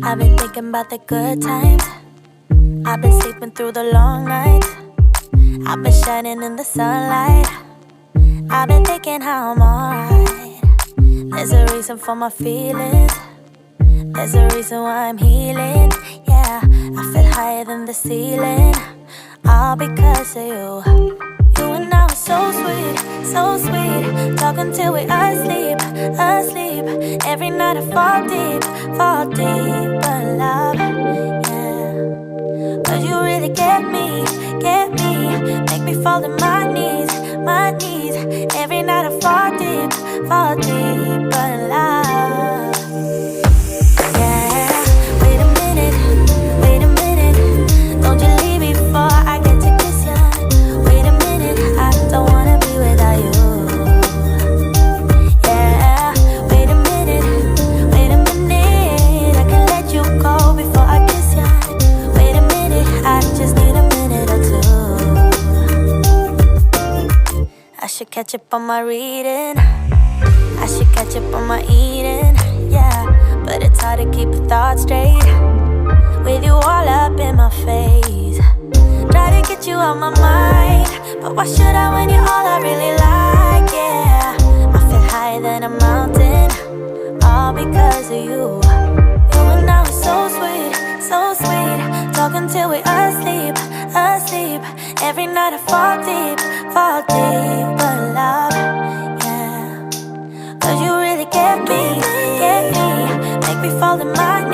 I've been thinking about the good times. I've been sleeping through the long nights. I've been shining in the sunlight. I've been thinking how I'm alright. There's a reason for my feelings. There's a reason why I'm healing. Yeah, I feel higher than the ceiling. All because of you. You and I were so sweet, so sweet. Talking till we asleep, asleep. Every night I fall deep. But love, yeah. Cause you really get me. Make me fall to my knees. Every night I fall deep. But love, yeah. Wait a minute. Don't you leave before I get to kiss ya. Wait a minute, I don't wanna be without you. Yeah. Wait a minute. I can let you go before I kiss ya. Wait a minute, I just need a minute or two. I should catch up on my reading. I should catch up on my eating. Yeah, but it's hard to keep a thought straight with you all up in my face. Try to get you out my mind, but why should I when you're all I really like? Yeah, I feel higher than a mountain, all because of you. You and I were so sweet, so sweet. Talking till we asleep. Every night I fall deep. But love, yeah. Cause you really get me. Make me fall to my knees.